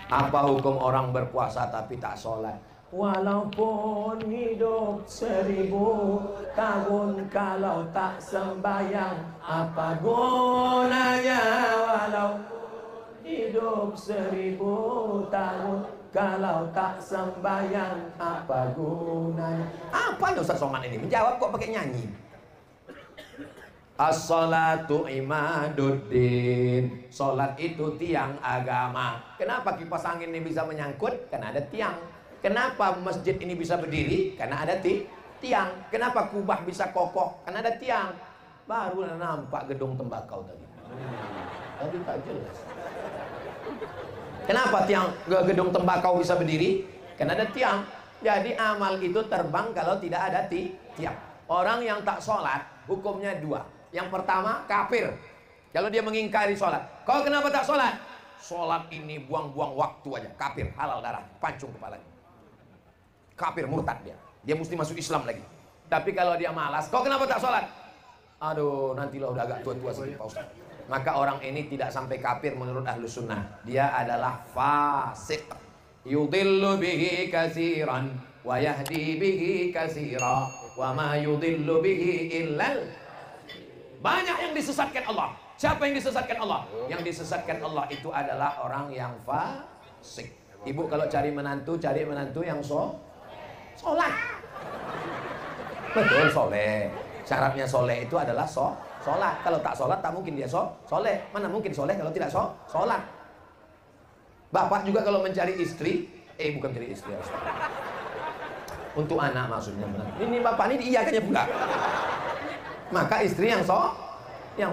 Apa hukum orang berpuasa tapi tak sholat? Walaupun hidup 1000 tahun, kalau tak sembahyang apa gunanya? Walaupun hidup 1000 tahun, kalau tak sembahyang apa gunanya? Apa Ustaz Somad ini? Menjawab kok pakai nyanyi. As-salatu imaduddin. Salat itu tiang agama. Kenapa kipas angin ini bisa menyangkut? Karena ada tiang. Kenapa masjid ini bisa berdiri? Karena ada tiang. Kenapa kubah bisa kokoh? Karena ada tiang. Baru nampak gedung tembakau tadi. Tadi tak jelas. Kenapa gedung tembakau bisa berdiri? Karena ada tiang. Jadi amal itu terbang kalau tidak ada tiang. Orang yang tak sholat hukumnya 2. Yang pertama kafir. Kalau dia mengingkari sholat. Kau kenapa tak sholat? Sholat ini buang-buang waktu aja. Kafir, halal darah, pancung kepalanya. Kafir, murtad dia. Dia mesti masuk Islam lagi. Tapi kalau dia malas, kau kenapa tak sholat? Aduh, nantilah udah agak tua-tua sedikit Pak Ustaz. Maka orang ini tidak sampai kafir menurut Ahlus Sunnah. Dia adalah fasik. Yudillu bihi kasiran wa yahdi bihi kasira wa ma yudillu bihi illal. Banyak yang disesatkan Allah. Siapa yang disesatkan Allah? Yang disesatkan Allah itu adalah orang yang fasik. Ibu kalau cari menantu yang sholat. Betul, soleh. Syaratnya soleh itu adalah sholat. Kalau tak sholat, tak mungkin dia soleh. Mana mungkin soleh kalau tidak sholat. Bapak juga kalau mencari istri, bukan mencari istri, untuk anak maksudnya. Ini bapak ini diiyakannya pula. Maka istri yang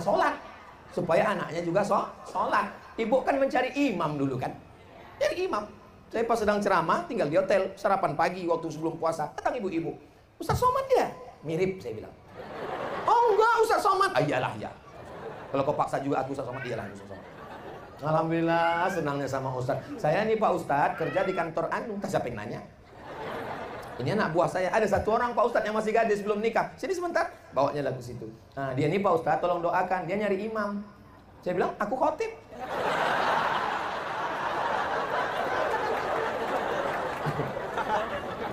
sholat, supaya anaknya juga sholat. Ibu kan mencari imam dulu kan. Jadi imam. Saya pas sedang ceramah, tinggal di hotel, sarapan pagi waktu sebelum puasa, datang ibu-ibu. Ustaz Somad ya? Mirip, saya bilang. Oh enggak, Ustaz Somad. Iyalah ya. Kalau kau paksa juga aku Ustaz Somad, iyalah Ustaz Somad. Alhamdulillah senangnya sama Ustaz. Saya nih Pak Ustaz kerja di kantor anu. Siapa yang nanya? Ini anak buah saya. Ada satu orang Pak Ustaz yang masih gadis belum nikah. Sini sebentar. Bawanya lagu situ. Nah dia nih Pak Ustaz tolong doakan. Dia nyari imam. Saya bilang aku khotib.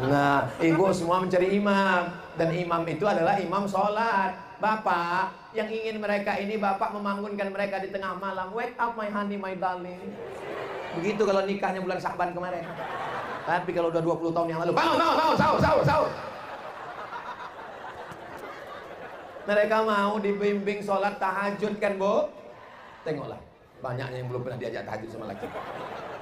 Nah, ibu semua mencari imam. Dan imam itu adalah imam sholat. Bapak, yang ingin mereka ini Bapak membangunkan mereka di tengah malam. Wake up my honey, my darling. Begitu kalau nikahnya bulan Sya'ban kemarin. Tapi kalau udah 20 tahun yang lalu, bangun, sahur. Mereka mau dibimbing sholat tahajud kan, Bu? Tengoklah, banyaknya yang belum pernah diajak tahajud sama laki.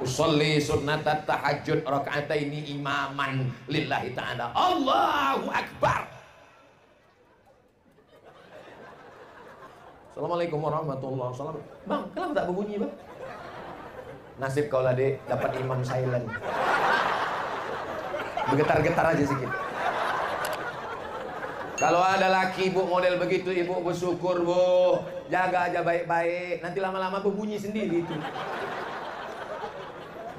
Usolli sunnatat tahajud raka'ataini imaman lillahi ta'ala. Allahu Akbar. Assalamualaikum warahmatullahi wabarakatuh. Bang, kenapa tak berbunyi, Bang? Nasib kau lah, Dek, dapat imam silent. Bergetar-getar aja sedikit. Kalau ada laki ibu model begitu, ibu bersyukur, Bu. Jaga aja baik-baik. Nanti lama-lama berbunyi sendiri itu.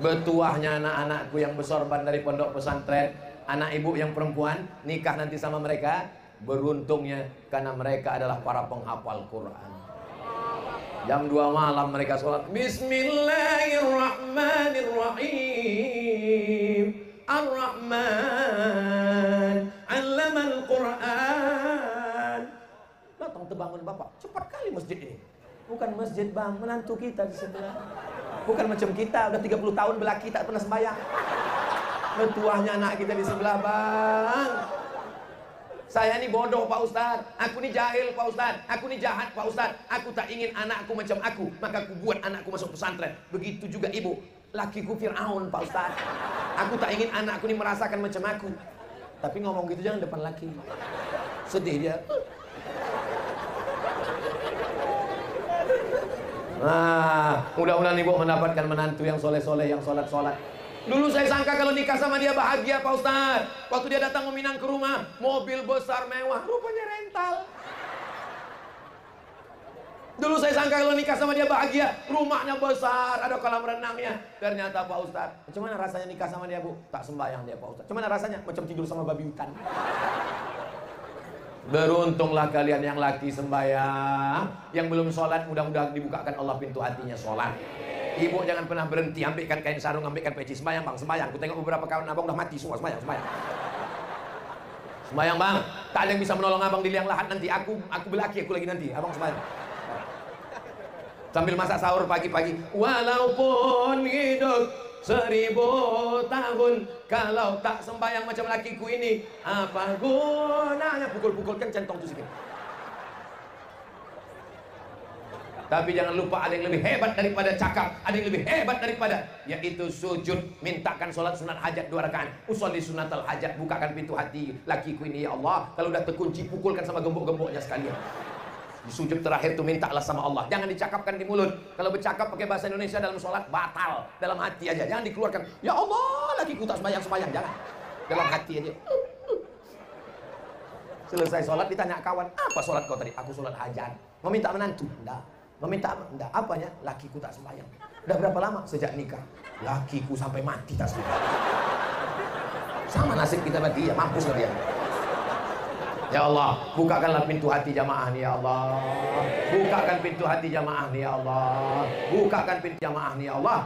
Betuahnya anak-anakku yang bersorban dari pondok pesantren, anak ibu yang perempuan nikah nanti sama mereka, beruntungnya karena mereka adalah para penghafal Quran. Jam 2 malam mereka sholat Bismillahirrahmanirrahim. Ar-Rahman 'allamal Quran. Datang terbangun bapak, cepat kali masjid ini. Bukan masjid, Bang, menantu kita di sebelah. Bukan macam kita, udah 30 tahun belaki tak pernah sembahyang. Betuahnya anak kita di sebelah, Bang. Saya ini bodoh Pak Ustadz, aku ini jahil Pak Ustadz, aku ini jahat Pak Ustadz. Aku tak ingin anakku macam aku, maka aku buat anakku masuk pesantren. Begitu juga ibu, lakiku Fir'aun Pak Ustadz. Aku tak ingin anakku ini merasakan macam aku. Tapi ngomong gitu jangan depan laki. Sedih dia. Nah, mudah-mudahan ibu mendapatkan menantu yang soleh-soleh, yang sholat-sholat. Dulu saya sangka kalau nikah sama dia bahagia Pak Ustadz. Waktu dia datang meminang ke rumah, mobil besar mewah, rupanya rental. Dulu saya sangka kalau nikah sama dia bahagia, rumahnya besar, ada kolam renangnya. Ternyata Pak Ustadz, macam mana rasanya nikah sama dia, Bu? Tak sembahyang dia Pak Ustadz. Macam mana rasanya? Macam tidur sama babi hutan. Beruntunglah kalian yang laki sembahyang, yang belum sholat mudah-mudahan dibukakan Allah pintu hatinya sholat. Ibu jangan pernah berhenti, ambilkan kain sarung, ambilkan peci, sembayang bang, sembayang. Aku tengok beberapa kawan abang udah mati semua, sembayang, sembayang. Sembayang bang, tak ada yang bisa menolong abang di liang lahat nanti. Aku belaki, aku lagi nanti, abang sembayang. Sambil masak sahur pagi-pagi. Walaupun hidup 1000 tahun, kalau tak sembayang macam lakiku ini, apa gunanya? Pukul-pukulkan centong tu sikit. Tapi jangan lupa ada yang lebih hebat daripada cakap, ada yang lebih hebat daripada, yaitu sujud. Mintakan sholat sunat hajat 2 rakaat. Usolli sunatal hajat, bukakan pintu hati lakiku ini ya Allah. Kalau udah terkunci, pukulkan sama gembok-gemboknya sekalian. Di sujud terakhir tuh mintalah sama Allah. Jangan dicakapkan di mulut. Kalau bercakap pakai bahasa Indonesia dalam sholat batal. Dalam hati aja. Jangan dikeluarkan. Ya Allah, lakiku tak sembahyang-sembahyang. Jangan. Dalam hati aja. Selesai sholat ditanya kawan, apa sholat kau tadi? Aku sholat hajat. Meminta menantu? Enggak. Meminta enggak. Apanya? Lakiku tak sembahyang. Udah berapa lama? Sejak nikah. Lakiku sampai mati tak sembahyang. Sama nasib kita berarti ya. Mampus lah dia. Ya Allah, bukakanlah pintu hati jamaah nih ya Allah. Bukakan pintu hati jamaah nih ya Allah. Bukakan pintu jamaah nih ya Allah.